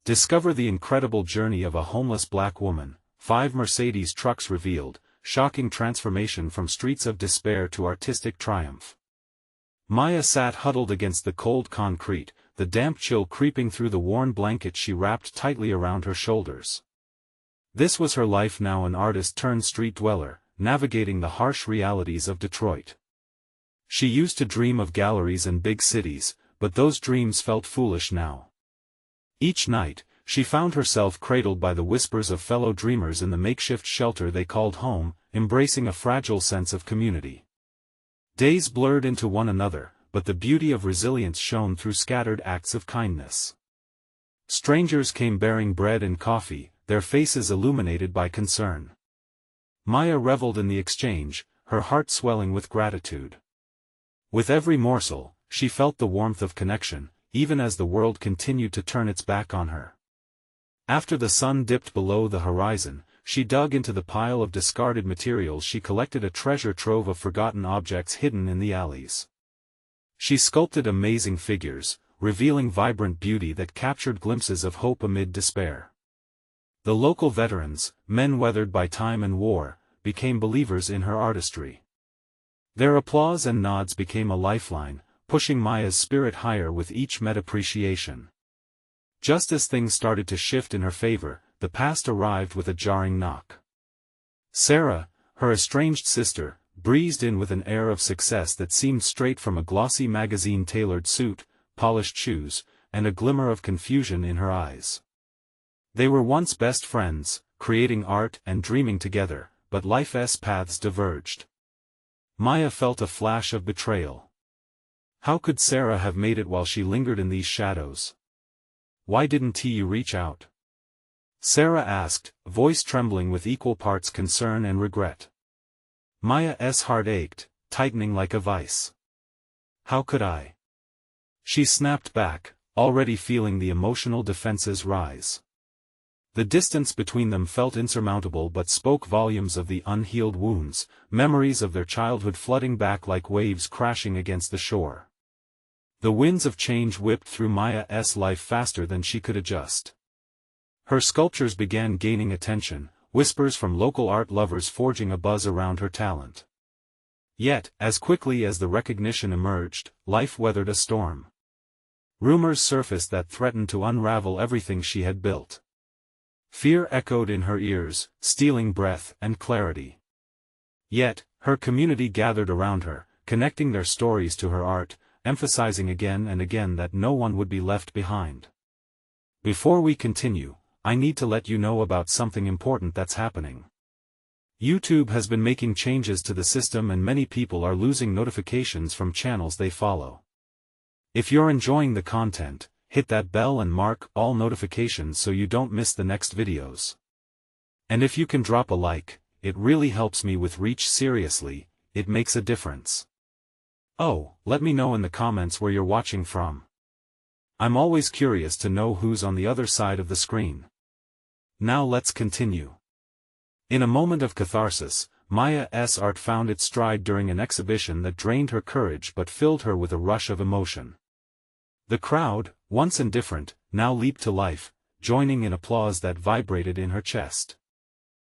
Discover the incredible journey of a homeless black woman. 5 Mercedes trucks revealed, shocking transformation from streets of despair to artistic triumph. Maya sat huddled against the cold concrete, the damp chill creeping through the worn blanket she wrapped tightly around her shoulders. This was her life now, an artist-turned-street dweller, navigating the harsh realities of Detroit. She used to dream of galleries and big cities, but those dreams felt foolish now. Each night, she found herself cradled by the whispers of fellow dreamers in the makeshift shelter they called home, embracing a fragile sense of community. Days blurred into one another, but the beauty of resilience shone through scattered acts of kindness. Strangers came bearing bread and coffee, their faces illuminated by concern. Maya reveled in the exchange, her heart swelling with gratitude. With every morsel, she felt the warmth of connection, even as the world continued to turn its back on her. After the sun dipped below the horizon, she dug into the pile of discarded materials she collected, a treasure trove of forgotten objects hidden in the alleys. She sculpted amazing figures, revealing vibrant beauty that captured glimpses of hope amid despair. The local veterans, men weathered by time and war, became believers in her artistry. Their applause and nods became a lifeline, pushing Maya's spirit higher with each met appreciation. Just as things started to shift in her favor, the past arrived with a jarring knock. Sarah, her estranged sister, breezed in with an air of success that seemed straight from a glossy magazine-tailored suit, polished shoes, and a glimmer of confusion in her eyes. They were once best friends, creating art and dreaming together, but life's paths diverged. Maya felt a flash of betrayal. How could Sarah have made it while she lingered in these shadows? Why didn't you reach out? Sarah asked, voice trembling with equal parts concern and regret. Maya's heart ached, tightening like a vice. How could I? She snapped back, already feeling the emotional defenses rise. The distance between them felt insurmountable but spoke volumes of the unhealed wounds, memories of their childhood flooding back like waves crashing against the shore. The winds of change whipped through Maya's life faster than she could adjust. Her sculptures began gaining attention, whispers from local art lovers forging a buzz around her talent. Yet, as quickly as the recognition emerged, life weathered a storm. Rumors surfaced that threatened to unravel everything she had built. Fear echoed in her ears, stealing breath and clarity. Yet, her community gathered around her, connecting their stories to her art, emphasizing again and again that no one would be left behind. Before we continue, I need to let you know about something important that's happening. YouTube has been making changes to the system and many people are losing notifications from channels they follow. If you're enjoying the content, hit that bell and mark all notifications so you don't miss the next videos. And if you can drop a like, it really helps me with reach. Seriously, it makes a difference. Oh, let me know in the comments where you're watching from. I'm always curious to know who's on the other side of the screen. Now let's continue. In a moment of catharsis, Maya's art found its stride during an exhibition that drained her courage but filled her with a rush of emotion. The crowd, once indifferent, now leaped to life, joining in applause that vibrated in her chest.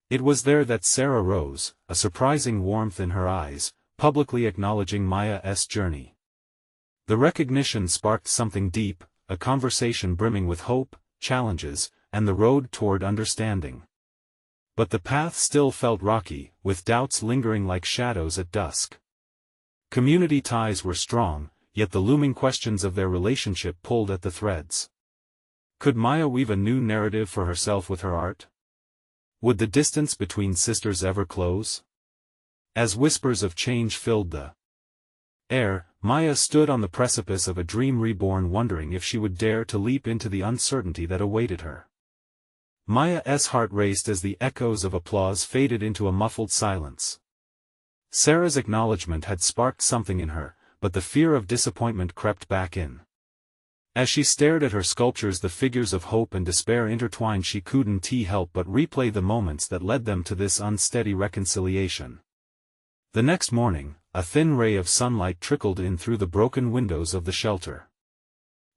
It was there that Sarah rose, a surprising warmth in her eyes, publicly acknowledging Maya's journey. The recognition sparked something deep, a conversation brimming with hope, challenges, and the road toward understanding. But the path still felt rocky, with doubts lingering like shadows at dusk. Community ties were strong, yet the looming questions of their relationship pulled at the threads. Could Maya weave a new narrative for herself with her art? Would the distance between sisters ever close? As whispers of change filled the air, Maya stood on the precipice of a dream reborn, wondering if she would dare to leap into the uncertainty that awaited her. Maya's heart raced as the echoes of applause faded into a muffled silence. Sarah's acknowledgement had sparked something in her, but the fear of disappointment crept back in. As she stared at her sculptures, the figures of hope and despair intertwined. She couldn't help but replay the moments that led them to this unsteady reconciliation. The next morning, a thin ray of sunlight trickled in through the broken windows of the shelter.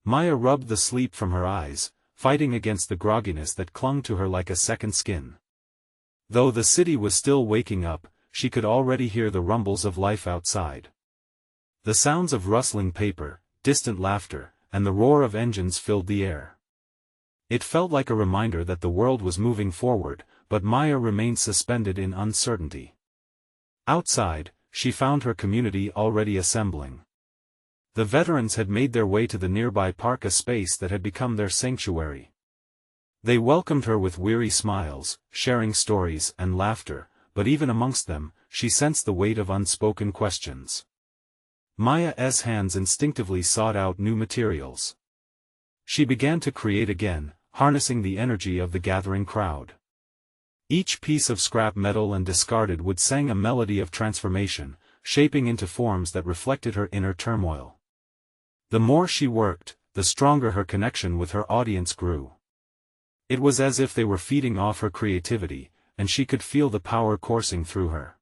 Maya rubbed the sleep from her eyes, fighting against the grogginess that clung to her like a second skin. Though the city was still waking up, she could already hear the rumbles of life outside. The sounds of rustling paper, distant laughter, and the roar of engines filled the air. It felt like a reminder that the world was moving forward, but Maya remained suspended in uncertainty. Outside, she found her community already assembling. The veterans had made their way to the nearby park, a space that had become their sanctuary. They welcomed her with weary smiles, sharing stories and laughter, but even amongst them, she sensed the weight of unspoken questions. Maya's hands instinctively sought out new materials. She began to create again, harnessing the energy of the gathering crowd. Each piece of scrap metal and discarded wood sang a melody of transformation, shaping into forms that reflected her inner turmoil. The more she worked, the stronger her connection with her audience grew. It was as if they were feeding off her creativity, and she could feel the power coursing through her.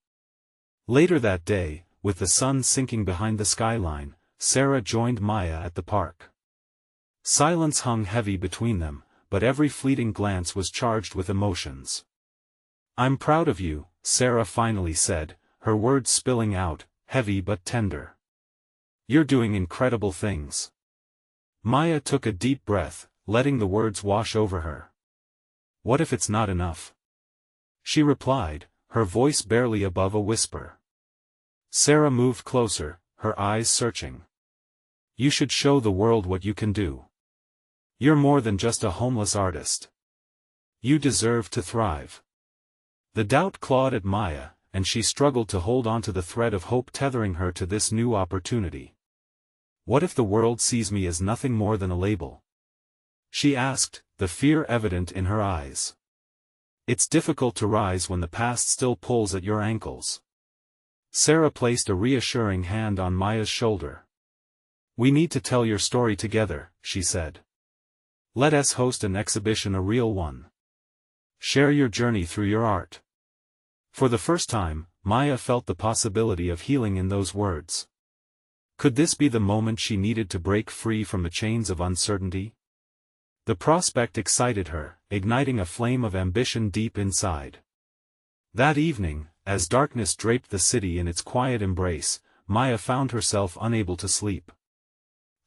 Later that day, with the sun sinking behind the skyline, Sarah joined Maya at the park. Silence hung heavy between them, but every fleeting glance was charged with emotions. "I'm proud of you," Sarah finally said, her words spilling out, heavy but tender. "You're doing incredible things." Maya took a deep breath, letting the words wash over her. "What if it's not enough?" she replied, her voice barely above a whisper. Sarah moved closer, her eyes searching. "You should show the world what you can do. You're more than just a homeless artist. You deserve to thrive." The doubt clawed at Maya, and she struggled to hold on to the thread of hope tethering her to this new opportunity. "What if the world sees me as nothing more than a label?" she asked, the fear evident in her eyes. "It's difficult to rise when the past still pulls at your ankles." Sarah placed a reassuring hand on Maya's shoulder. "We need to tell your story together," she said. "Let us host an exhibition, a real one. Share your journey through your art." For the first time, Maya felt the possibility of healing in those words. Could this be the moment she needed to break free from the chains of uncertainty? The prospect excited her, igniting a flame of ambition deep inside. That evening, as darkness draped the city in its quiet embrace, Maya found herself unable to sleep.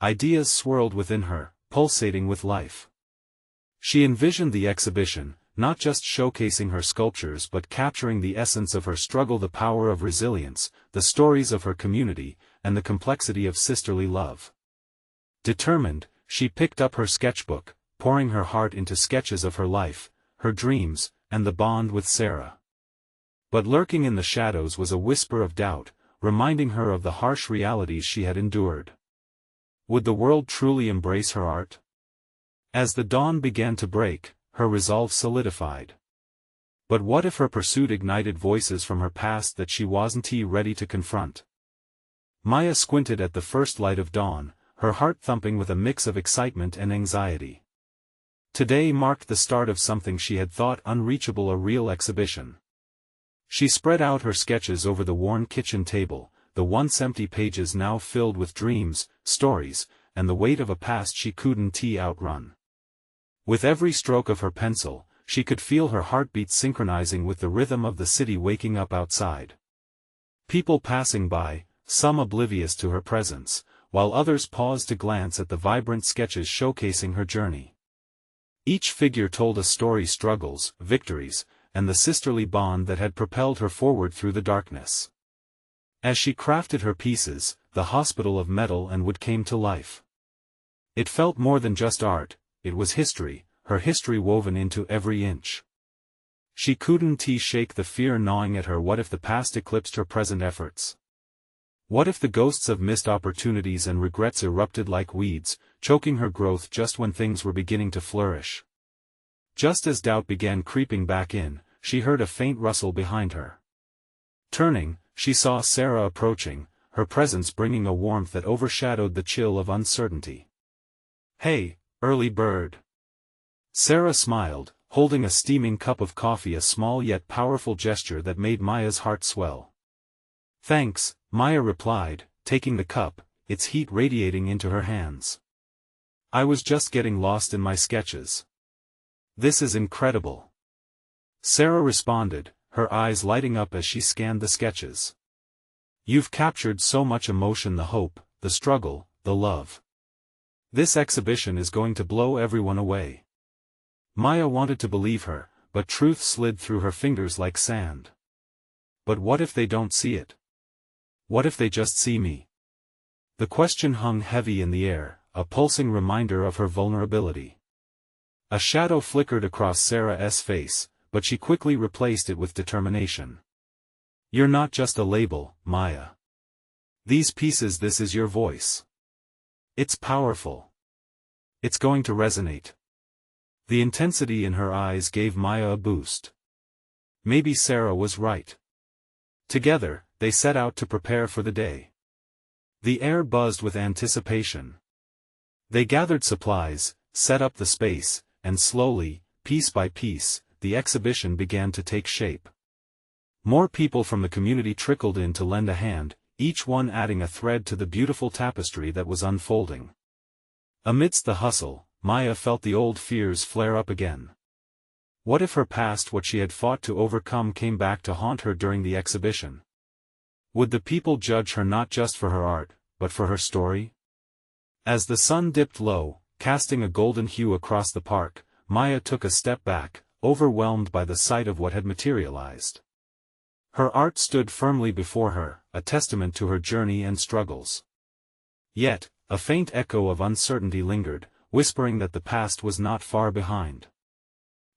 Ideas swirled within her, pulsating with life. She envisioned the exhibition, not just showcasing her sculptures but capturing the essence of her struggle, the power of resilience, the stories of her community, and the complexity of sisterly love. Determined, she picked up her sketchbook, pouring her heart into sketches of her life, her dreams, and the bond with Sarah. But lurking in the shadows was a whisper of doubt, reminding her of the harsh realities she had endured. Would the world truly embrace her art? As the dawn began to break, her resolve solidified. But what if her pursuit ignited voices from her past that she wasn't ready to confront? Maya squinted at the first light of dawn, her heart thumping with a mix of excitement and anxiety. Today marked the start of something she had thought unreachable, a real exhibition. She spread out her sketches over the worn kitchen table, the once empty pages now filled with dreams, stories, and the weight of a past she couldn't outrun. With every stroke of her pencil, she could feel her heartbeat synchronizing with the rhythm of the city waking up outside. People passing by, some oblivious to her presence, while others paused to glance at the vibrant sketches showcasing her journey. Each figure told a story, struggles, victories, and the sisterly bond that had propelled her forward through the darkness. As she crafted her pieces, the hospital of metal and wood came to life. It felt more than just art, it was history, her history woven into every inch. She couldn't shake the fear gnawing at her. What if the past eclipsed her present efforts? What if the ghosts of missed opportunities and regrets erupted like weeds, choking her growth just when things were beginning to flourish? Just as doubt began creeping back in, she heard a faint rustle behind her. Turning, she saw Sarah approaching, her presence bringing a warmth that overshadowed the chill of uncertainty. "Hey, early bird." Sarah smiled, holding a steaming cup of coffee, a small yet powerful gesture that made Maya's heart swell. "Thanks," Maya replied, taking the cup, its heat radiating into her hands. I was just getting lost in my sketches. This is incredible. Sarah responded, her eyes lighting up as she scanned the sketches. You've captured so much emotion, the hope, the struggle, the love. This exhibition is going to blow everyone away. Maya wanted to believe her, but truth slid through her fingers like sand. But what if they don't see it? What if they just see me? The question hung heavy in the air, a pulsing reminder of her vulnerability. A shadow flickered across Sarah's face, but she quickly replaced it with determination. You're not just a label, Maya. These pieces, this is your voice. It's powerful. It's going to resonate. The intensity in her eyes gave Maya a boost. Maybe Sarah was right. Together, they set out to prepare for the day. The air buzzed with anticipation. They gathered supplies, set up the space, and slowly, piece by piece, the exhibition began to take shape. More people from the community trickled in to lend a hand, each one adding a thread to the beautiful tapestry that was unfolding. Amidst the hustle, Maya felt the old fears flare up again. What if her past, what she had fought to overcome, came back to haunt her during the exhibition? Would the people judge her not just for her art, but for her story? As the sun dipped low, casting a golden hue across the park, Maya took a step back, overwhelmed by the sight of what had materialized. Her art stood firmly before her, a testament to her journey and struggles. Yet, a faint echo of uncertainty lingered, whispering that the past was not far behind.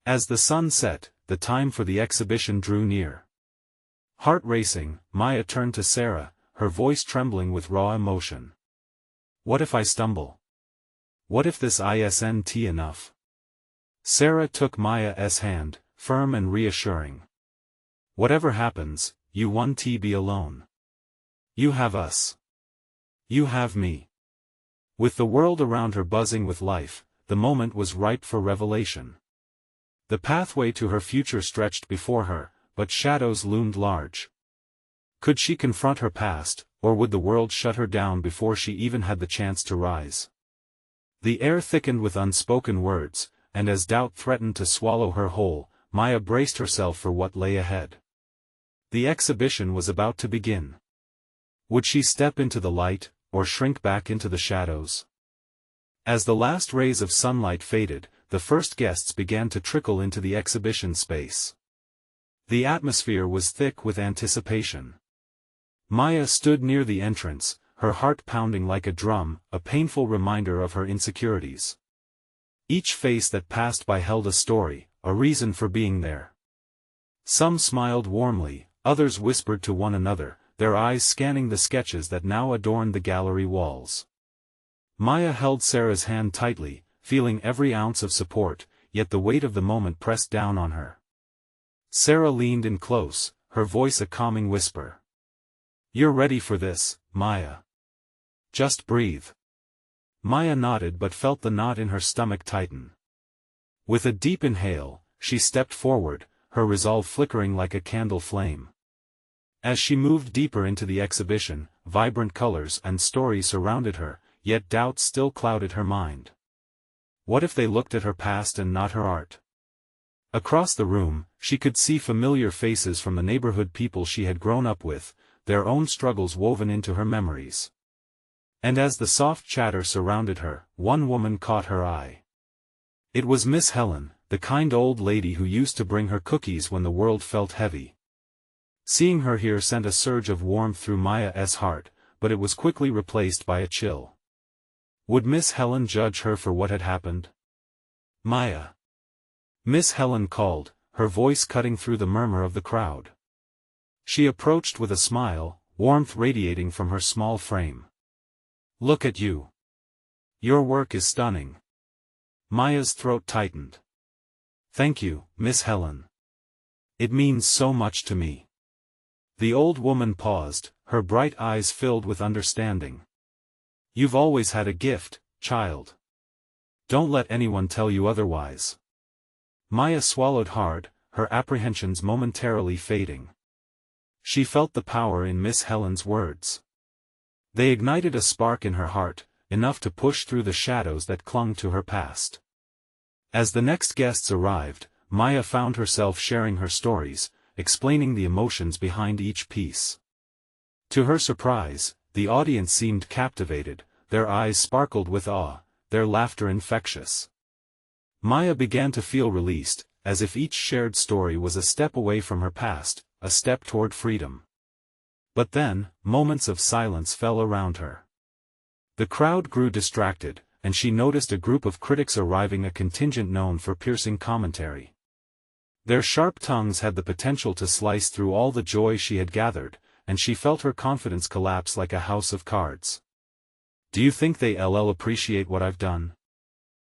As the sun set, the time for the exhibition drew near. Heart racing, Maya turned to Sarah, her voice trembling with raw emotion. What if I stumble? What if this isn't enough? Sarah took Maya's hand, firm and reassuring. Whatever happens, you won't be alone. You have us. You have me. With the world around her buzzing with life, the moment was ripe for revelation. The pathway to her future stretched before her, but shadows loomed large. Could she confront her past, or would the world shut her down before she even had the chance to rise? The air thickened with unspoken words, and as doubt threatened to swallow her whole, Maya braced herself for what lay ahead. The exhibition was about to begin. Would she step into the light, or shrink back into the shadows? As the last rays of sunlight faded, the first guests began to trickle into the exhibition space. The atmosphere was thick with anticipation. Maya stood near the entrance, her heart pounding like a drum, a painful reminder of her insecurities. Each face that passed by held a story, a reason for being there. Some smiled warmly, others whispered to one another, their eyes scanning the sketches that now adorned the gallery walls. Maya held Sarah's hand tightly, feeling every ounce of support, yet the weight of the moment pressed down on her. Sarah leaned in close, her voice a calming whisper. You're ready for this, Maya. Just breathe. Maya nodded but felt the knot in her stomach tighten. With a deep inhale, she stepped forward, her resolve flickering like a candle flame. As she moved deeper into the exhibition, vibrant colors and stories surrounded her, yet doubt still clouded her mind. What if they looked at her past and not her art? Across the room, she could see familiar faces from the neighborhood, people she had grown up with, their own struggles woven into her memories. And as the soft chatter surrounded her, one woman caught her eye. It was Miss Helen, the kind old lady who used to bring her cookies when the world felt heavy. Seeing her here sent a surge of warmth through Maya's heart, but it was quickly replaced by a chill. Would Miss Helen judge her for what had happened? Maya. Miss Helen called, her voice cutting through the murmur of the crowd. She approached with a smile, warmth radiating from her small frame. Look at you. Your work is stunning. Maya's throat tightened. Thank you, Miss Helen. It means so much to me. The old woman paused, her bright eyes filled with understanding. You've always had a gift, child. Don't let anyone tell you otherwise. Maya swallowed hard, her apprehensions momentarily fading. She felt the power in Miss Helen's words. They ignited a spark in her heart, enough to push through the shadows that clung to her past. As the next guests arrived, Maya found herself sharing her stories, explaining the emotions behind each piece. To her surprise, the audience seemed captivated, their eyes sparkled with awe, their laughter infectious. Maya began to feel released, as if each shared story was a step away from her past, a step toward freedom. But then, moments of silence fell around her. The crowd grew distracted, and she noticed a group of critics arriving, a contingent known for piercing commentary. Their sharp tongues had the potential to slice through all the joy she had gathered, and she felt her confidence collapse like a house of cards. "Do you think they'll appreciate what I've done?"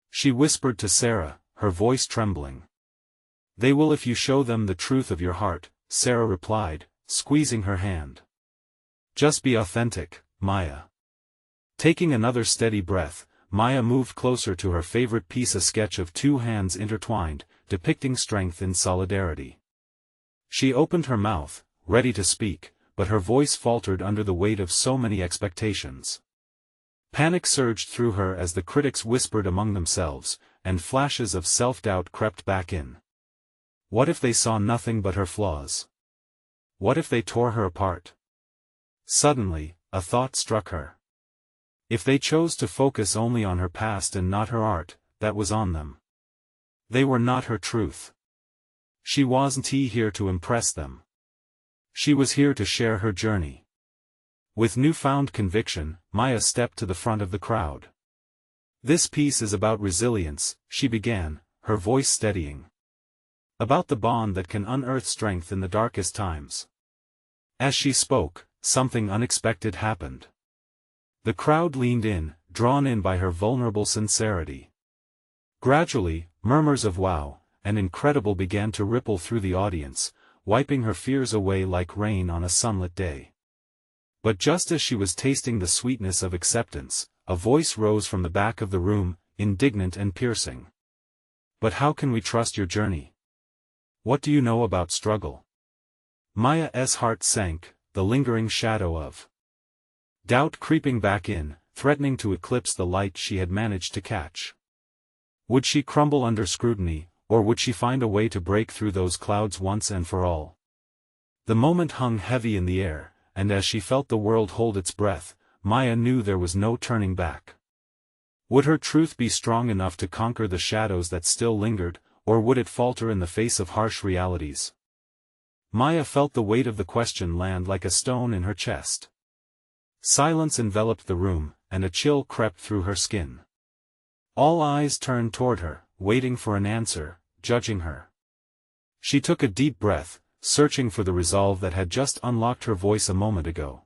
she whispered to Sarah, her voice trembling. "They will if you show them the truth of your heart," Sarah replied, squeezing her hand. "Just be authentic, Maya." Taking another steady breath, Maya moved closer to her favorite piece, a sketch of two hands intertwined, depicting strength in solidarity. She opened her mouth, ready to speak, but her voice faltered under the weight of so many expectations. Panic surged through her as the critics whispered among themselves, and flashes of self-doubt crept back in. What if they saw nothing but her flaws? What if they tore her apart? Suddenly, a thought struck her. If they chose to focus only on her past and not her art, that was on them. They were not her truth. She wasn't here to impress them. She was here to share her journey. With newfound conviction, Maya stepped to the front of the crowd. "This piece is about resilience," she began, her voice steadying. "About the bond that can unearth strength in the darkest times." As she spoke, something unexpected happened. The crowd leaned in, drawn in by her vulnerable sincerity. Gradually, murmurs of "wow" and "incredible" began to ripple through the audience, wiping her fears away like rain on a sunlit day. But just as she was tasting the sweetness of acceptance, a voice rose from the back of the room, indignant and piercing. "But how can we trust your journey? What do you know about struggle?" Maya's heart sank, the lingering shadow of doubt creeping back in, threatening to eclipse the light she had managed to catch. Would she crumble under scrutiny, or would she find a way to break through those clouds once and for all? The moment hung heavy in the air, and as she felt the world hold its breath, Maya knew there was no turning back. Would her truth be strong enough to conquer the shadows that still lingered, or would it falter in the face of harsh realities? Maya felt the weight of the question land like a stone in her chest. Silence enveloped the room, and a chill crept through her skin. All eyes turned toward her, waiting for an answer, judging her. She took a deep breath, searching for the resolve that had just unlocked her voice a moment ago.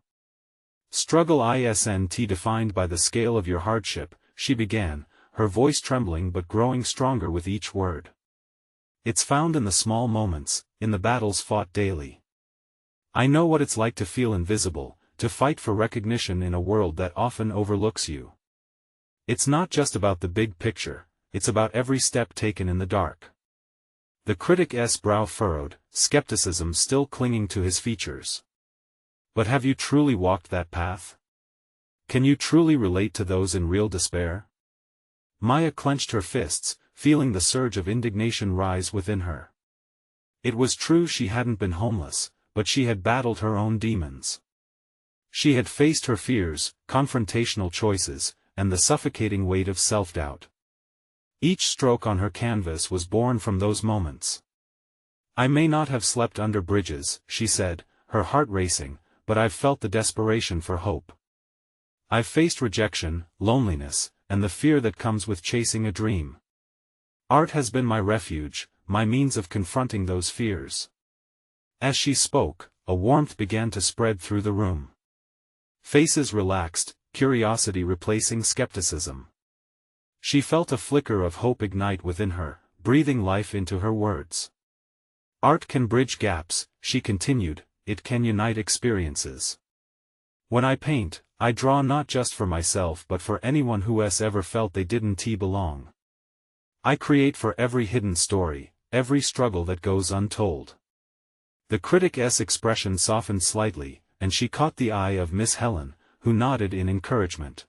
"Struggle isn't defined by the scale of your hardship," she began, her voice trembling but growing stronger with each word. "It's found in the small moments, in the battles fought daily. I know what it's like to feel invisible, to fight for recognition in a world that often overlooks you. It's not just about the big picture, it's about every step taken in the dark." The critic's brow furrowed, skepticism still clinging to his features. "But have you truly walked that path? Can you truly relate to those in real despair?" Maya clenched her fists, feeling the surge of indignation rise within her. It was true she hadn't been homeless, but she had battled her own demons. She had faced her fears, confrontational choices, and the suffocating weight of self-doubt. Each stroke on her canvas was born from those moments. "I may not have slept under bridges," she said, her heart racing, "but I've felt the desperation for hope. I've faced rejection, loneliness, and the fear that comes with chasing a dream. Art has been my refuge, my means of confronting those fears." As she spoke, a warmth began to spread through the room. Faces relaxed, curiosity replacing skepticism. She felt a flicker of hope ignite within her, breathing life into her words. "Art can bridge gaps," she continued, "it can unite experiences. When I paint, I draw not just for myself but for anyone who has ever felt they didn't belong. I create for every hidden story, every struggle that goes untold." The critic's expression softened slightly, and she caught the eye of Miss Helen, who nodded in encouragement.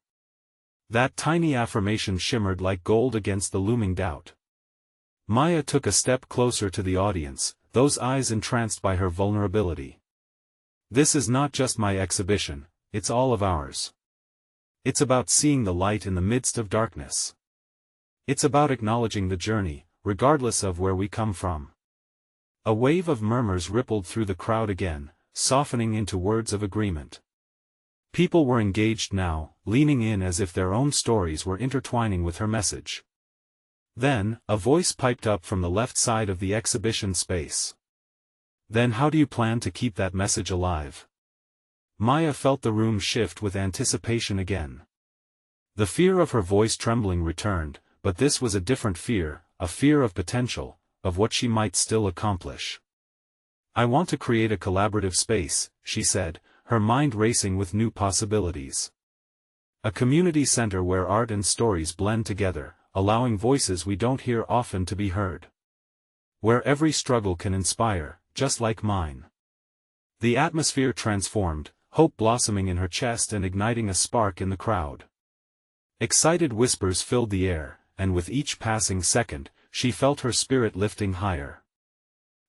That tiny affirmation shimmered like gold against the looming doubt. Maya took a step closer to the audience, those eyes entranced by her vulnerability. This is not just my exhibition, it's all of ours. It's about seeing the light in the midst of darkness. It's about acknowledging the journey, regardless of where we come from. A wave of murmurs rippled through the crowd again, softening into words of agreement. People were engaged now, leaning in as if their own stories were intertwining with her message. Then, a voice piped up from the left side of the exhibition space. Then how do you plan to keep that message alive? Maya felt the room shift with anticipation again. The fear of her voice trembling returned, but this was a different fear, a fear of potential, of what she might still accomplish. I want to create a collaborative space, she said, her mind racing with new possibilities. A community center where art and stories blend together, allowing voices we don't hear often to be heard. Where every struggle can inspire, just like mine. The atmosphere transformed, hope blossoming in her chest and igniting a spark in the crowd. Excited whispers filled the air, and with each passing second, she felt her spirit lifting higher.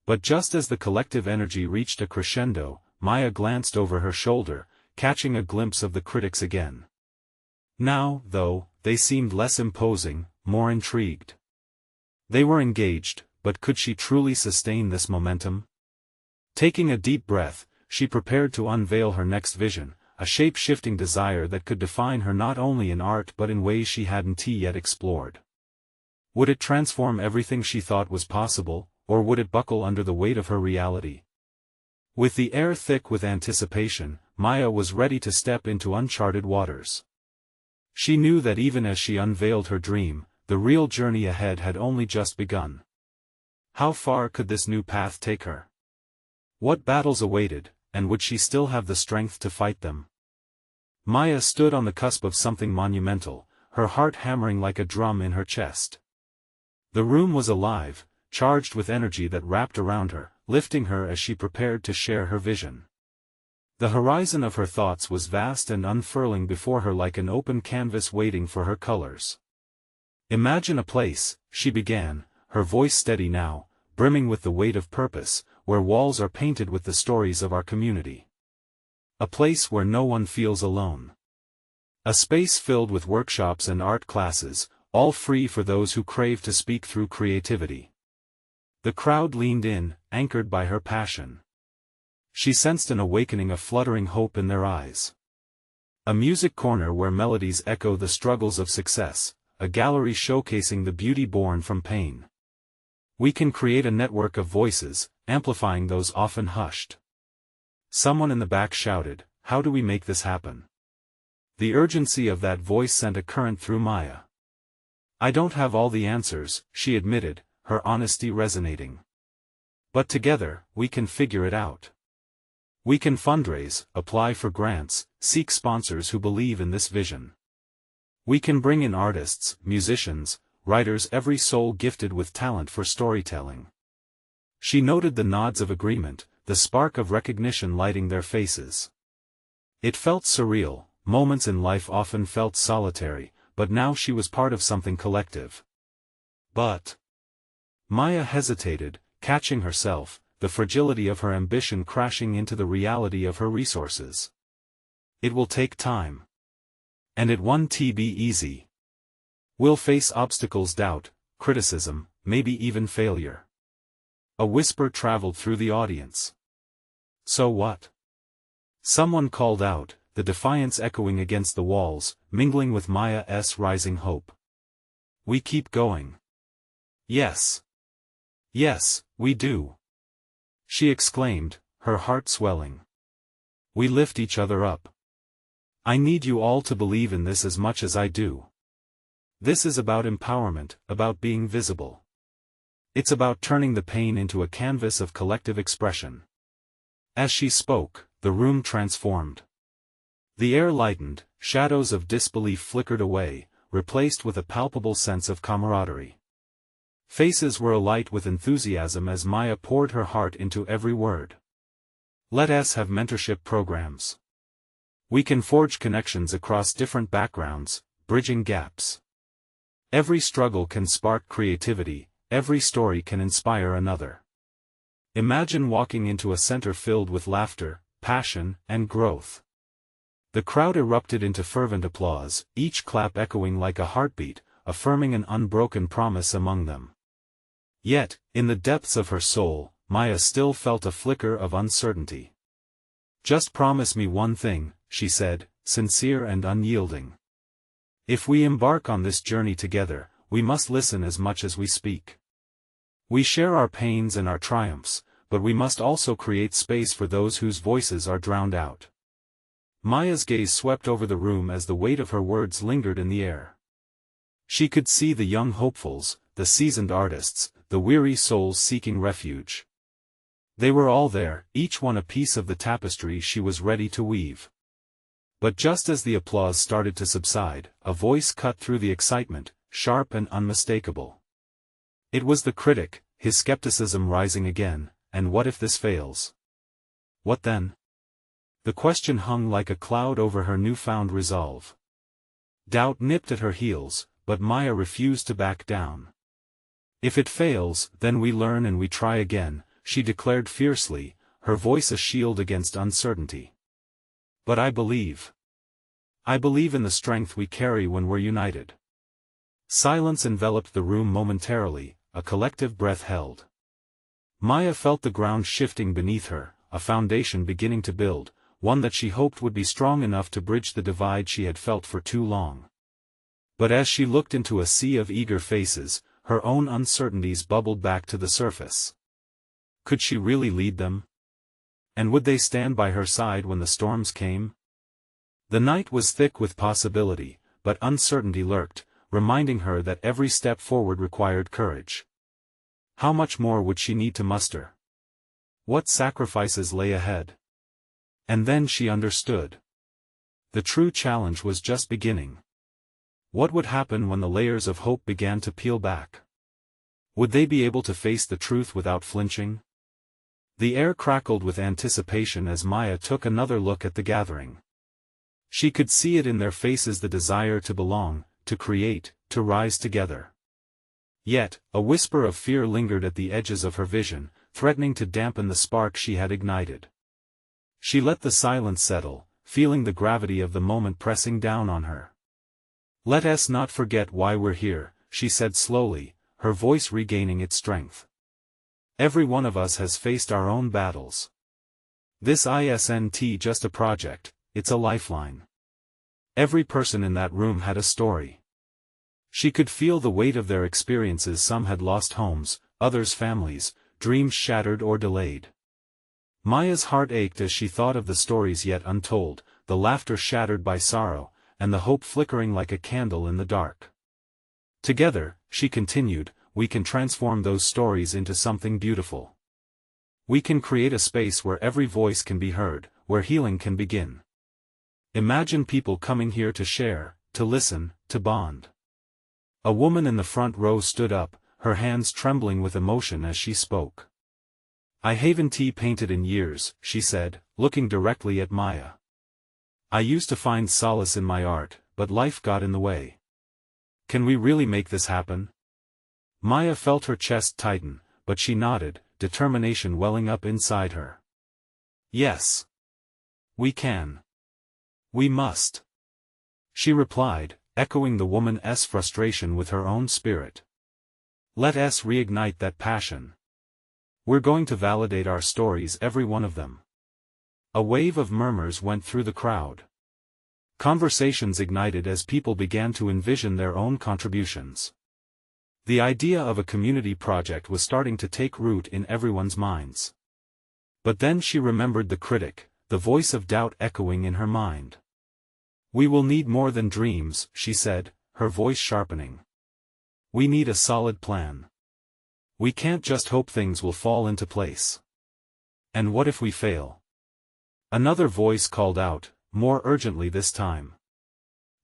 But just as the collective energy reached a crescendo, Maya glanced over her shoulder, catching a glimpse of the critics again. Now, though, they seemed less imposing, more intrigued. They were engaged, but could she truly sustain this momentum? Taking a deep breath, she prepared to unveil her next vision, a shape-shifting desire that could define her not only in art but in ways she hadn't yet explored. Would it transform everything she thought was possible, or would it buckle under the weight of her reality? With the air thick with anticipation, Maya was ready to step into uncharted waters. She knew that even as she unveiled her dream, the real journey ahead had only just begun. How far could this new path take her? What battles awaited, and would she still have the strength to fight them? Maya stood on the cusp of something monumental, her heart hammering like a drum in her chest. The room was alive, charged with energy that wrapped around her, lifting her as she prepared to share her vision. The horizon of her thoughts was vast and unfurling before her like an open canvas waiting for her colors. Imagine a place, she began, her voice steady now, brimming with the weight of purpose, where walls are painted with the stories of our community. A place where no one feels alone. A space filled with workshops and art classes, all free for those who crave to speak through creativity. The crowd leaned in, anchored by her passion. She sensed an awakening of fluttering hope in their eyes. A music corner where melodies echo the struggles of success, a gallery showcasing the beauty born from pain. We can create a network of voices, amplifying those often hushed. Someone in the back shouted, "How do we make this happen?" The urgency of that voice sent a current through Maya. I don't have all the answers, she admitted, her honesty resonating. But together, we can figure it out. We can fundraise, apply for grants, seek sponsors who believe in this vision. We can bring in artists, musicians, writers, every soul gifted with talent for storytelling. She noted the nods of agreement, the spark of recognition lighting their faces. It felt surreal. Moments in life often felt solitary, but now she was part of something collective. But Maya hesitated, catching herself, the fragility of her ambition crashing into the reality of her resources. It will take time. And it won't be easy. We'll face obstacles, doubt, criticism, maybe even failure. A whisper traveled through the audience. So what? Someone called out, the defiance echoing against the walls, mingling with Maya's rising hope. We keep going. Yes. Yes, we do. She exclaimed, her heart swelling. We lift each other up. I need you all to believe in this as much as I do. This is about empowerment, about being visible. It's about turning the pain into a canvas of collective expression. As she spoke, the room transformed. The air lightened, shadows of disbelief flickered away, replaced with a palpable sense of camaraderie. Faces were alight with enthusiasm as Maya poured her heart into every word. Let us have mentorship programs. We can forge connections across different backgrounds, bridging gaps. Every struggle can spark creativity, every story can inspire another. Imagine walking into a center filled with laughter, passion, and growth. The crowd erupted into fervent applause, each clap echoing like a heartbeat, affirming an unbroken promise among them. Yet, in the depths of her soul, Maya still felt a flicker of uncertainty. "Just promise me one thing," she said, sincere and unyielding. "If we embark on this journey together, we must listen as much as we speak. We share our pains and our triumphs, but we must also create space for those whose voices are drowned out." Maya's gaze swept over the room as the weight of her words lingered in the air. She could see the young hopefuls, the seasoned artists, the weary souls seeking refuge. They were all there, each one a piece of the tapestry she was ready to weave. But just as the applause started to subside, a voice cut through the excitement, sharp and unmistakable. It was the critic, his skepticism rising again. "And what if this fails? What then?" The question hung like a cloud over her newfound resolve. Doubt nipped at her heels, but Maya refused to back down. "If it fails, then we learn and we try again," she declared fiercely, her voice a shield against uncertainty. "But I believe. I believe in the strength we carry when we're united." Silence enveloped the room momentarily, a collective breath held. Maya felt the ground shifting beneath her, a foundation beginning to build, one that she hoped would be strong enough to bridge the divide she had felt for too long. But as she looked into a sea of eager faces, her own uncertainties bubbled back to the surface. Could she really lead them? And would they stand by her side when the storms came? The night was thick with possibility, but uncertainty lurked, reminding her that every step forward required courage. How much more would she need to muster? What sacrifices lay ahead? And then she understood. The true challenge was just beginning. What would happen when the layers of hope began to peel back? Would they be able to face the truth without flinching? The air crackled with anticipation as Maya took another look at the gathering. She could see it in their faces, the desire to belong, to create, to rise together. Yet, a whisper of fear lingered at the edges of her vision, threatening to dampen the spark she had ignited. She let the silence settle, feeling the gravity of the moment pressing down on her. "Let us not forget why we're here," she said slowly, her voice regaining its strength. "Every one of us has faced our own battles. This isn't just a project, it's a lifeline. Every person in that room had a story." She could feel the weight of their experiences. Some had lost homes, others families, dreams shattered or delayed. Maya's heart ached as she thought of the stories yet untold, the laughter shattered by sorrow, and the hope flickering like a candle in the dark. "Together," she continued, "we can transform those stories into something beautiful. We can create a space where every voice can be heard, where healing can begin. Imagine people coming here to share, to listen, to bond." A woman in the front row stood up, her hands trembling with emotion as she spoke. "I haven't painted in years," she said, looking directly at Maya. "I used to find solace in my art, but life got in the way. Can we really make this happen?" Maya felt her chest tighten, but she nodded, determination welling up inside her. "Yes. We can. We must," she replied, echoing the woman's frustration with her own spirit. "Let us reignite that passion. We're going to validate our stories, every one of them." A wave of murmurs went through the crowd. Conversations ignited as people began to envision their own contributions. The idea of a community project was starting to take root in everyone's minds. But then she remembered the critic, the voice of doubt echoing in her mind. "We will need more than dreams," she said, her voice sharpening. "We need a solid plan. We can't just hope things will fall into place. And what if we fail?" Another voice called out, more urgently this time.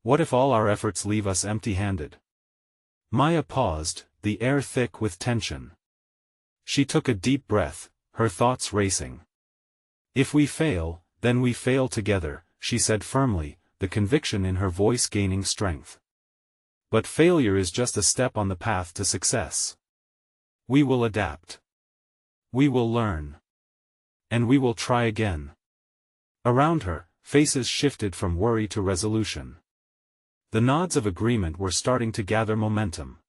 "What if all our efforts leave us empty-handed?" Maya paused, the air thick with tension. She took a deep breath, her thoughts racing. "If we fail, then we fail together," she said firmly, the conviction in her voice gaining strength. But failure is just a step on the path to success. We will adapt. We will learn. And we will try again. Around her, faces shifted from worry to resolution. The nods of agreement were starting to gather momentum.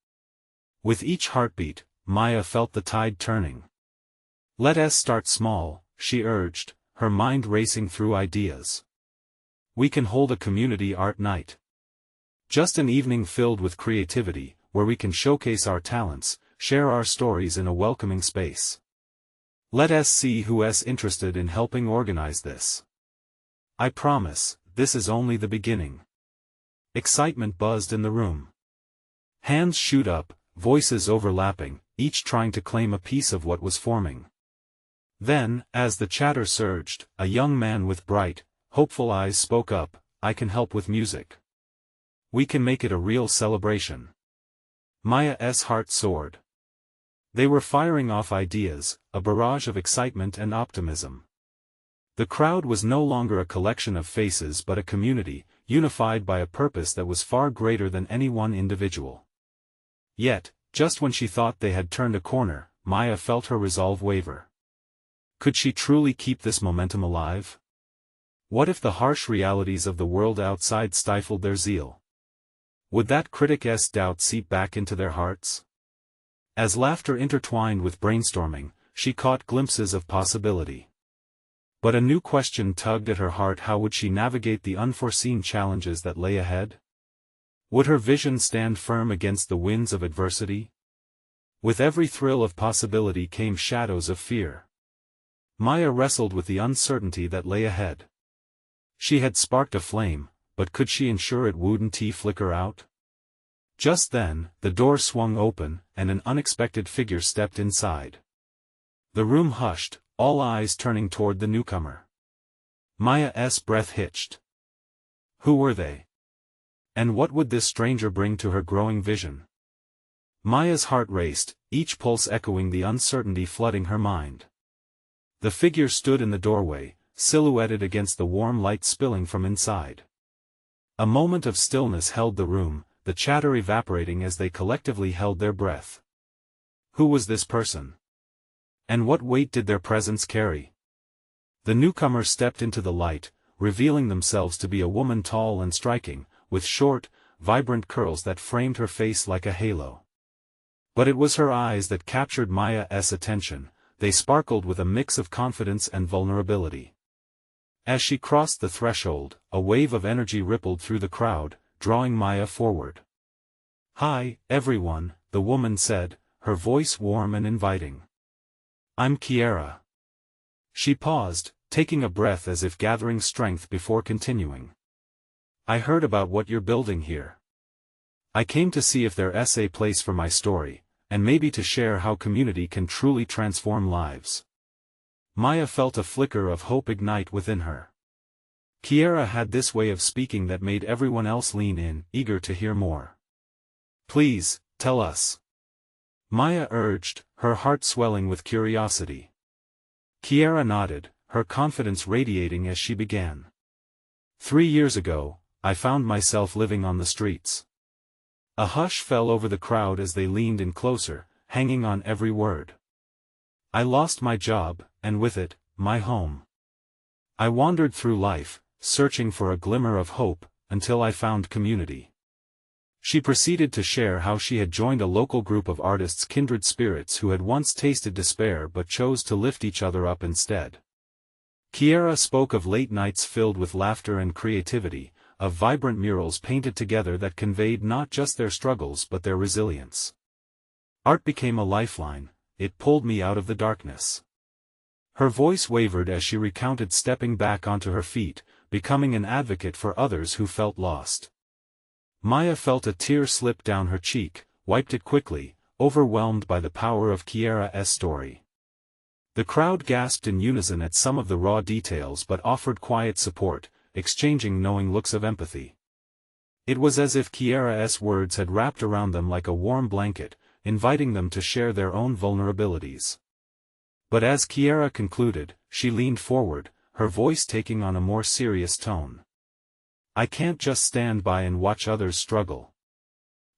With each heartbeat, Maya felt the tide turning. Let us start small, she urged, her mind racing through ideas. We can hold a community art night. Just an evening filled with creativity, where we can showcase our talents, share our stories in a welcoming space. Let us see who is interested in helping organize this. I promise, this is only the beginning. Excitement buzzed in the room. Hands shoot up, voices overlapping, each trying to claim a piece of what was forming. Then, as the chatter surged, a young man with bright, hopeful eyes spoke up, I can help with music. We can make it a real celebration. Maya's heart soared. They were firing off ideas, a barrage of excitement and optimism. The crowd was no longer a collection of faces but a community, unified by a purpose that was far greater than any one individual. Yet, just when she thought they had turned a corner, Maya felt her resolve waver. Could she truly keep this momentum alive? What if the harsh realities of the world outside stifled their zeal? Would that critic's doubt seep back into their hearts? As laughter intertwined with brainstorming, she caught glimpses of possibility. But a new question tugged at her heart: how would she navigate the unforeseen challenges that lay ahead? Would her vision stand firm against the winds of adversity? With every thrill of possibility came shadows of fear. Maya wrestled with the uncertainty that lay ahead. She had sparked a flame, but could she ensure it wouldn't flicker out? Just then, the door swung open, and an unexpected figure stepped inside. The room hushed, all eyes turning toward the newcomer. Maya's breath hitched. Who were they? And what would this stranger bring to her growing vision? Maya's heart raced, each pulse echoing the uncertainty flooding her mind. The figure stood in the doorway, silhouetted against the warm light spilling from inside. A moment of stillness held the room, the chatter evaporating as they collectively held their breath. Who was this person? And what weight did their presence carry? The newcomer stepped into the light, revealing themselves to be a woman tall and striking, with short, vibrant curls that framed her face like a halo. But it was her eyes that captured Maya's attention. They sparkled with a mix of confidence and vulnerability. As she crossed the threshold, a wave of energy rippled through the crowd, drawing Maya forward. Hi, everyone, the woman said, her voice warm and inviting. I'm Kiara. She paused, taking a breath as if gathering strength before continuing. I heard about what you're building here. I came to see if there's a place for my story, and maybe to share how community can truly transform lives. Maya felt a flicker of hope ignite within her. Kiara had this way of speaking that made everyone else lean in, eager to hear more. Please, tell us. Maya urged, her heart swelling with curiosity. Kiara nodded, her confidence radiating as she began. 3 years ago, I found myself living on the streets. A hush fell over the crowd as they leaned in closer, hanging on every word. I lost my job, and with it, my home. I wandered through life, searching for a glimmer of hope, until I found community. She proceeded to share how she had joined a local group of artists, kindred spirits who had once tasted despair but chose to lift each other up instead. Kiara spoke of late nights filled with laughter and creativity, of vibrant murals painted together that conveyed not just their struggles but their resilience. Art became a lifeline, it pulled me out of the darkness. Her voice wavered as she recounted stepping back onto her feet, becoming an advocate for others who felt lost. Maya felt a tear slip down her cheek, wiped it quickly, overwhelmed by the power of Kiara's story. The crowd gasped in unison at some of the raw details but offered quiet support, exchanging knowing looks of empathy. It was as if Kiara's words had wrapped around them like a warm blanket, inviting them to share their own vulnerabilities. But as Kiara concluded, she leaned forward, her voice taking on a more serious tone. I can't just stand by and watch others struggle.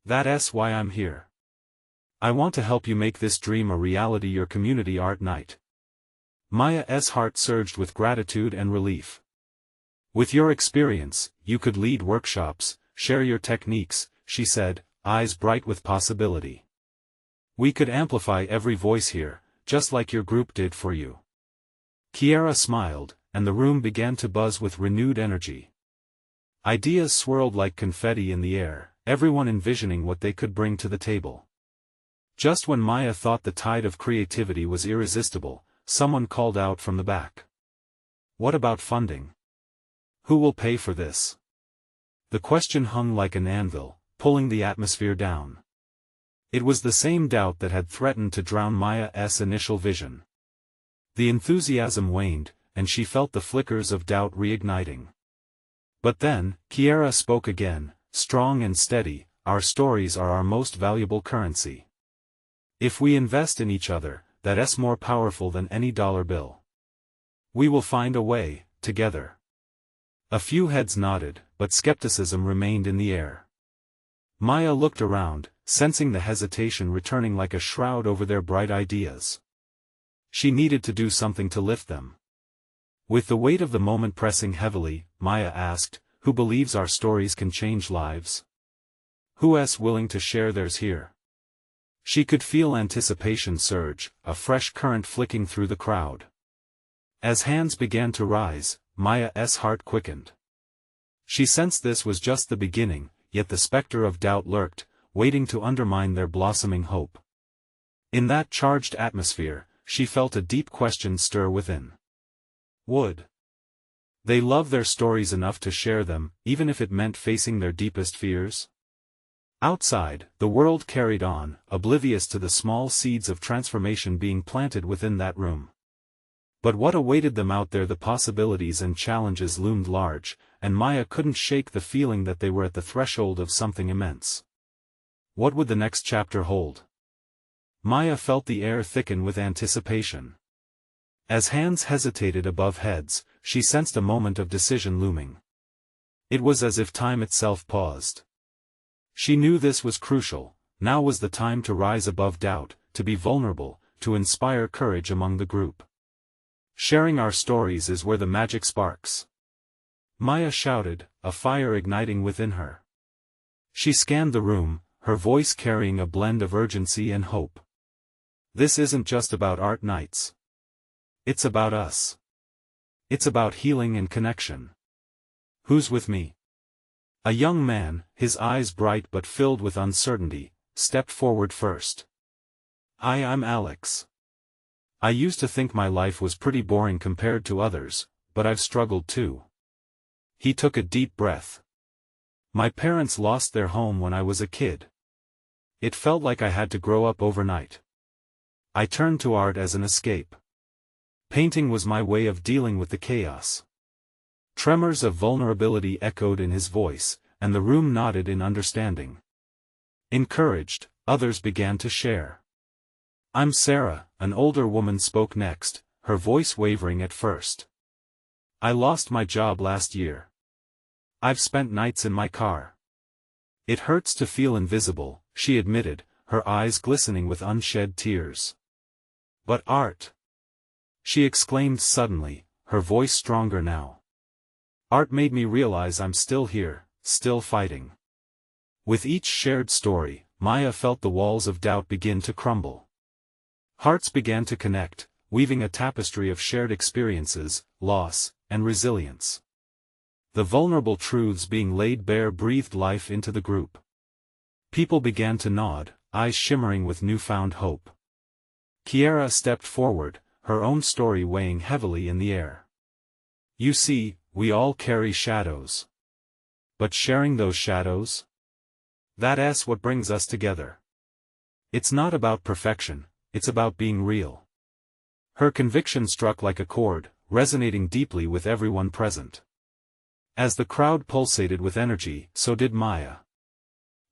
That's why I'm here. I want to help you make this dream a reality, your community art night. Maya's heart surged with gratitude and relief. With your experience, you could lead workshops, share your techniques, she said, eyes bright with possibility. We could amplify every voice here, just like your group did for you. Kiara smiled, and the room began to buzz with renewed energy. Ideas swirled like confetti in the air, everyone envisioning what they could bring to the table. Just when Maya thought the tide of creativity was irresistible, someone called out from the back. What about funding? Who will pay for this? The question hung like an anvil, pulling the atmosphere down. It was the same doubt that had threatened to drown Maya's initial vision. The enthusiasm waned, and she felt the flickers of doubt reigniting. But then, Kiara spoke again, strong and steady, our stories are our most valuable currency. If we invest in each other, that's more powerful than any dollar bill. We will find a way, together. A few heads nodded, but skepticism remained in the air. Maya looked around, sensing the hesitation returning like a shroud over their bright ideas. She needed to do something to lift them. With the weight of the moment pressing heavily, Maya asked, who believes our stories can change lives? Who's willing to share theirs here? She could feel anticipation surge, a fresh current flicking through the crowd. As hands began to rise, Maya's heart quickened. She sensed this was just the beginning, yet the specter of doubt lurked, waiting to undermine their blossoming hope. In that charged atmosphere, she felt a deep question stir within. Would they love their stories enough to share them, even if it meant facing their deepest fears? Outside, the world carried on, oblivious to the small seeds of transformation being planted within that room. But what awaited them out there? The possibilities and challenges loomed large, and Maya couldn't shake the feeling that they were at the threshold of something immense. What would the next chapter hold? Maya felt the air thicken with anticipation. As hands hesitated above heads, she sensed a moment of decision looming. It was as if time itself paused. She knew this was crucial. Now was the time to rise above doubt, to be vulnerable, to inspire courage among the group. Sharing our stories is where the magic sparks. Maya shouted, a fire igniting within her. She scanned the room, her voice carrying a blend of urgency and hope. This isn't just about art nights. It's about us. It's about healing and connection. Who's with me? A young man, his eyes bright but filled with uncertainty, stepped forward first. I'm Alex. I used to think my life was pretty boring compared to others, but I've struggled too. He took a deep breath. My parents lost their home when I was a kid. It felt like I had to grow up overnight. I turned to art as an escape. Painting was my way of dealing with the chaos. Tremors of vulnerability echoed in his voice, and the room nodded in understanding. Encouraged, others began to share. I'm Sarah, an older woman spoke next, her voice wavering at first. I lost my job last year. I've spent nights in my car. It hurts to feel invisible, she admitted, her eyes glistening with unshed tears. But art! She exclaimed suddenly, her voice stronger now. Art made me realize I'm still here, still fighting. With each shared story, Maya felt the walls of doubt begin to crumble. Hearts began to connect, weaving a tapestry of shared experiences, loss, and resilience. The vulnerable truths being laid bare breathed life into the group. People began to nod, eyes shimmering with newfound hope. Kiara stepped forward, her own story weighing heavily in the air. You see, we all carry shadows. But sharing those shadows? That's what brings us together. It's not about perfection, it's about being real. Her conviction struck like a chord, resonating deeply with everyone present. As the crowd pulsated with energy, so did Maya.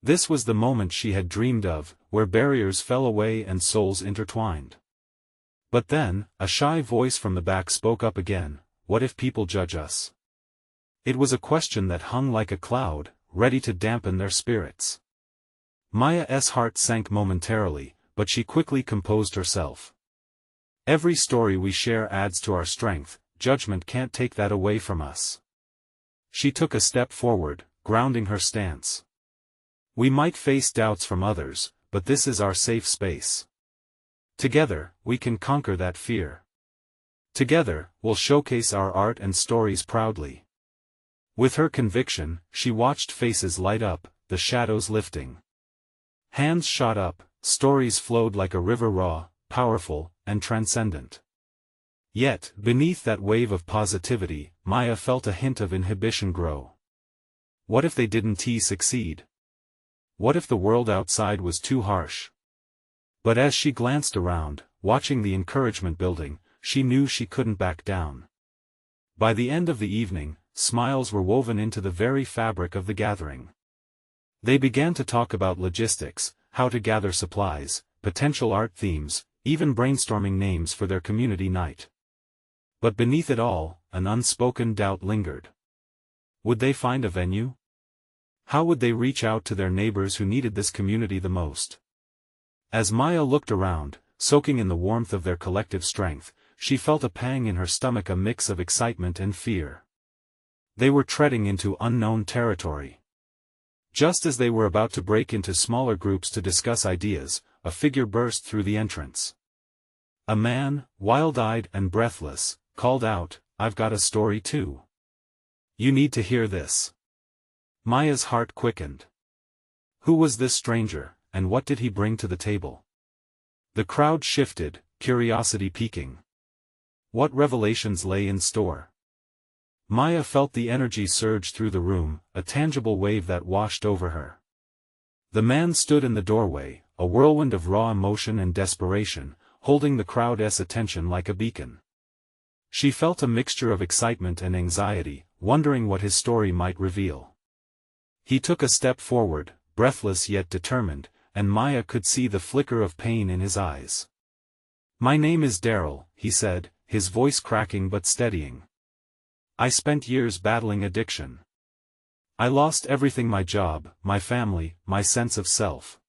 This was the moment she had dreamed of, where barriers fell away and souls intertwined. But then, a shy voice from the back spoke up again. What if people judge us? It was a question that hung like a cloud, ready to dampen their spirits. Maya's heart sank momentarily, but she quickly composed herself. Every story we share adds to our strength, judgment can't take that away from us. She took a step forward, grounding her stance. We might face doubts from others, but this is our safe space. Together, we can conquer that fear. Together, we'll showcase our art and stories proudly. With her conviction, she watched faces light up, the shadows lifting. Hands shot up, stories flowed like a river, raw, powerful, and transcendent. Yet, beneath that wave of positivity, Maya felt a hint of inhibition grow. What if they didn't succeed? What if the world outside was too harsh? But as she glanced around, watching the encouragement building, she knew she couldn't back down. By the end of the evening, smiles were woven into the very fabric of the gathering. They began to talk about logistics, how to gather supplies, potential art themes, even brainstorming names for their community night. But beneath it all, an unspoken doubt lingered. Would they find a venue? How would they reach out to their neighbors who needed this community the most? As Maya looked around, soaking in the warmth of their collective strength, she felt a pang in her stomach, a mix of excitement and fear. They were treading into unknown territory. Just as they were about to break into smaller groups to discuss ideas, a figure burst through the entrance. A man, wild-eyed and breathless, called out, "I've got a story too. You need to hear this." Maya's heart quickened. Who was this stranger, and what did he bring to the table? The crowd shifted, curiosity piquing. What revelations lay in store? Maya felt the energy surge through the room, a tangible wave that washed over her. The man stood in the doorway, a whirlwind of raw emotion and desperation, holding the crowd's attention like a beacon. She felt a mixture of excitement and anxiety, wondering what his story might reveal. He took a step forward, breathless yet determined, and Maya could see the flicker of pain in his eyes. "My name is Daryl," he said, his voice cracking but steadying. "I spent years battling addiction. I lost everything: my job, my family, my sense of self.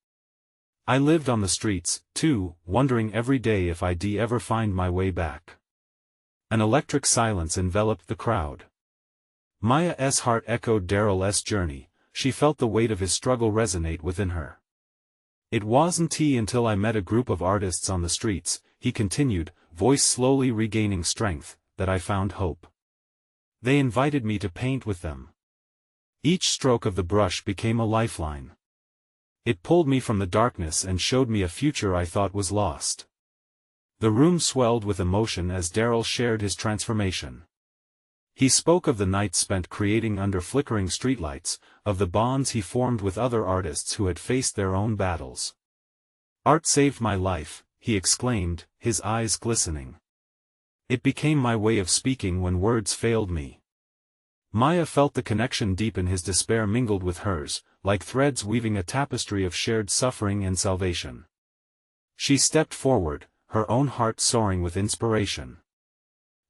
I lived on the streets, too, wondering every day if I'd ever find my way back." An electric silence enveloped the crowd. Maya's heart echoed Daryl's journey. She felt the weight of his struggle resonate within her. "It wasn't until I met a group of artists on the streets," he continued, voice slowly regaining strength, "that I found hope. They invited me to paint with them. Each stroke of the brush became a lifeline. It pulled me from the darkness and showed me a future I thought was lost." The room swelled with emotion as Daryl shared his transformation. He spoke of the nights spent creating under flickering streetlights, of the bonds he formed with other artists who had faced their own battles. "Art saved my life," he exclaimed, his eyes glistening. "It became my way of speaking when words failed me." Maya felt the connection deepen. His despair mingled with hers, like threads weaving a tapestry of shared suffering and salvation. She stepped forward, her own heart soaring with inspiration.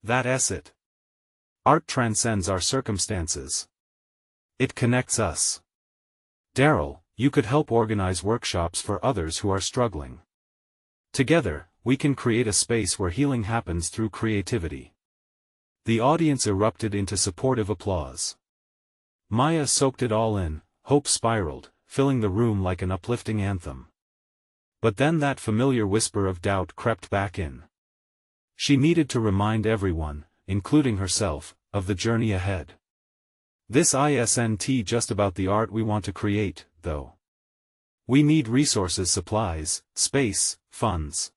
"That's it. Art transcends our circumstances. It connects us. Daryl, you could help organize workshops for others who are struggling. Together, we can create a space where healing happens through creativity." The audience erupted into supportive applause. Maya soaked it all in, hope spiraled, filling the room like an uplifting anthem. But then that familiar whisper of doubt crept back in. She needed to remind everyone, including herself, of the journey ahead. This isn't just about the art we want to create, though. We need resources, supplies, space, funds.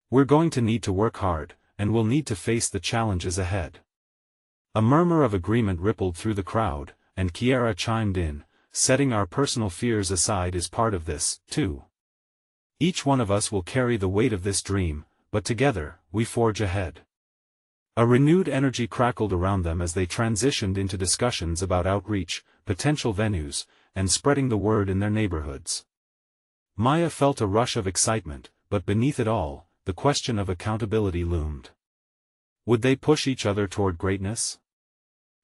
We're going to need to work hard, and we'll need to face the challenges ahead. A murmur of agreement rippled through the crowd, and Kiara chimed in, "Setting our personal fears aside is part of this, too. Each one of us will carry the weight of this dream, but together, we forge ahead." A renewed energy crackled around them as they transitioned into discussions about outreach, potential venues, and spreading the word in their neighborhoods. Maya felt a rush of excitement, but beneath it all, the question of accountability loomed. Would they push each other toward greatness?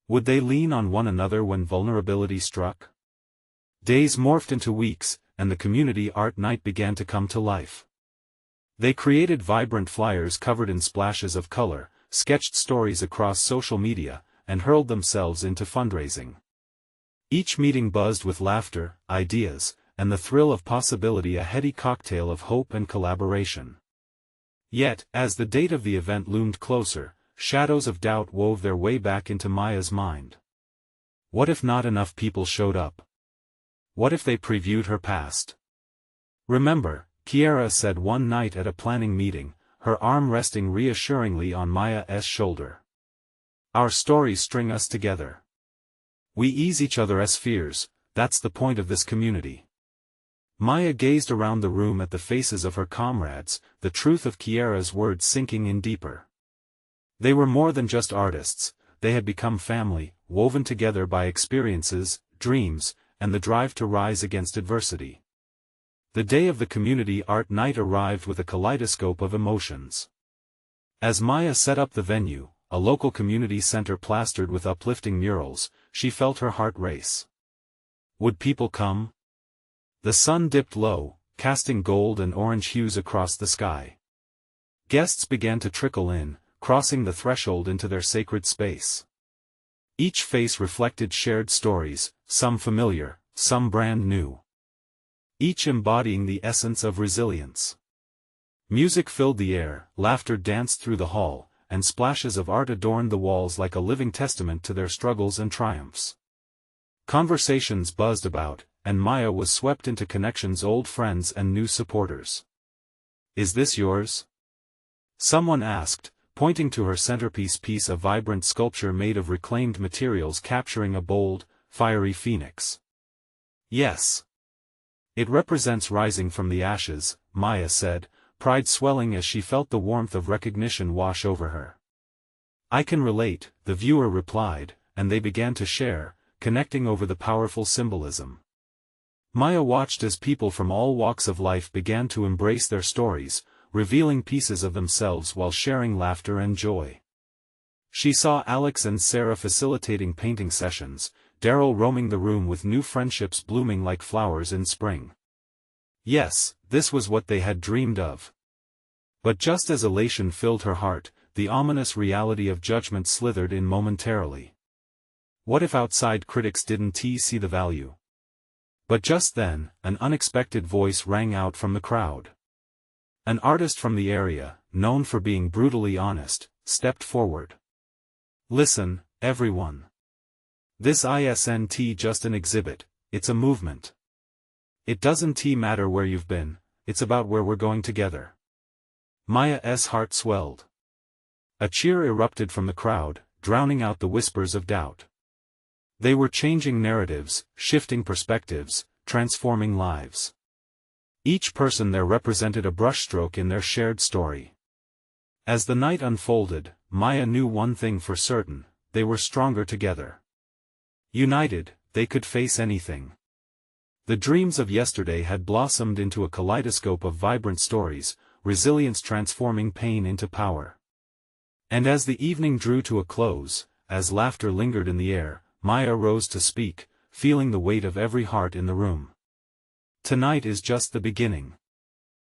Would they lean on one another when vulnerability struck? Days morphed into weeks, and the community art night began to come to life. They created vibrant flyers covered in splashes of color, sketched stories across social media, and hurled themselves into fundraising. Each meeting buzzed with laughter, ideas, and the thrill of possibility, a heady cocktail of hope and collaboration. Yet, as the date of the event loomed closer, shadows of doubt wove their way back into Maya's mind. What if not enough people showed up? What if they previewed her past? "Remember," Kiara said one night at a planning meeting, her arm resting reassuringly on Maya's shoulder. "Our stories string us together. We ease each other's fears, that's the point of this community." Maya gazed around the room at the faces of her comrades, the truth of Kiara's words sinking in deeper. They were more than just artists, they had become family, woven together by experiences, dreams, and the drive to rise against adversity. The day of the community art night arrived with a kaleidoscope of emotions. As Maya set up the venue, a local community center plastered with uplifting murals, she felt her heart race. Would people come? The sun dipped low, casting gold and orange hues across the sky. Guests began to trickle in, crossing the threshold into their sacred space. Each face reflected shared stories, some familiar, some brand new. Each embodying the essence of resilience. Music filled the air, laughter danced through the hall, and splashes of art adorned the walls like a living testament to their struggles and triumphs. Conversations buzzed about, and Maya was swept into connections, old friends and new supporters. "Is this yours?" someone asked, pointing to her centerpiece piece, a vibrant sculpture made of reclaimed materials capturing a bold, fiery phoenix. "Yes. It represents rising from the ashes," Maya said, pride swelling as she felt the warmth of recognition wash over her. "I can relate," the viewer replied, and they began to share, connecting over the powerful symbolism. Maya watched as people from all walks of life began to embrace their stories, revealing pieces of themselves while sharing laughter and joy. She saw Alex and Sarah facilitating painting sessions, Daryl roaming the room with new friendships blooming like flowers in spring. Yes, this was what they had dreamed of. But just as elation filled her heart, the ominous reality of judgment slithered in momentarily. What if outside critics didn't see the value? But just then, an unexpected voice rang out from the crowd. An artist from the area, known for being brutally honest, stepped forward. "Listen, everyone. This isn't just an exhibit, it's a movement. It doesn't matter where you've been, it's about where we're going together." Maya's heart swelled. A cheer erupted from the crowd, drowning out the whispers of doubt. They were changing narratives, shifting perspectives, transforming lives. Each person there represented a brushstroke in their shared story. As the night unfolded, Maya knew one thing for certain: they were stronger together. United, they could face anything. The dreams of yesterday had blossomed into a kaleidoscope of vibrant stories, resilience transforming pain into power. And as the evening drew to a close, as laughter lingered in the air, Maya rose to speak, feeling the weight of every heart in the room. Tonight is just the beginning.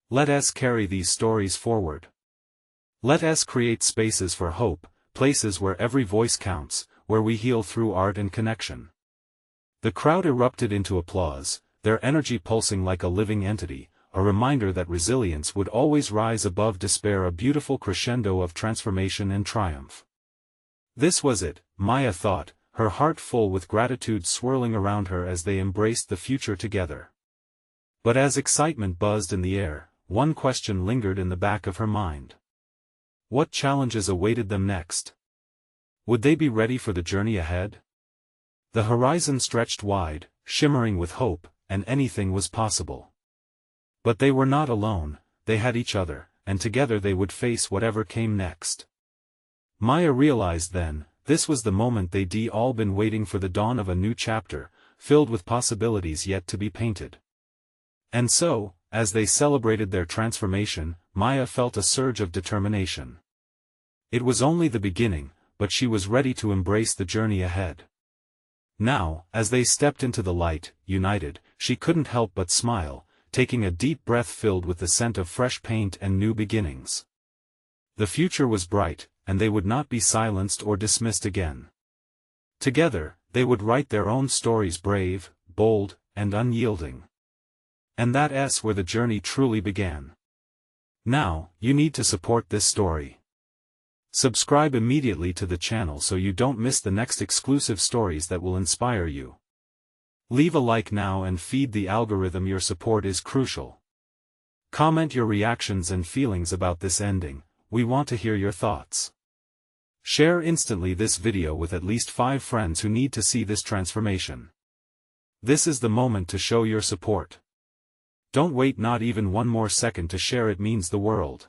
Let us carry these stories forward. Let us create spaces for hope, places where every voice counts, where we heal through art and connection. The crowd erupted into applause, their energy pulsing like a living entity, a reminder that resilience would always rise above despair, a beautiful crescendo of transformation and triumph. This was it, Maya thought, her heart full with gratitude swirling around her as they embraced the future together. But as excitement buzzed in the air, one question lingered in the back of her mind. What challenges awaited them next? Would they be ready for the journey ahead? The horizon stretched wide, shimmering with hope, and anything was possible. But they were not alone, they had each other, and together they would face whatever came next. Maya realized then, this was the moment they'd all been waiting for, the dawn of a new chapter, filled with possibilities yet to be painted. And so, as they celebrated their transformation, Maya felt a surge of determination. It was only the beginning, but she was ready to embrace the journey ahead. Now, as they stepped into the light, united, she couldn't help but smile, taking a deep breath filled with the scent of fresh paint and new beginnings. The future was bright, and they would not be silenced or dismissed again. Together, they would write their own stories, brave, bold, and unyielding. And that's where the journey truly began. Now, you need to support this story. Subscribe immediately to the channel so you don't miss the next exclusive stories that will inspire you. Leave a like now and feed the algorithm. Your support is crucial. Comment your reactions and feelings about this ending. We want to hear your thoughts. Share instantly this video with at least 5 friends who need to see this transformation. This is the moment to show your support. Don't wait not even one more second to share, it means the world.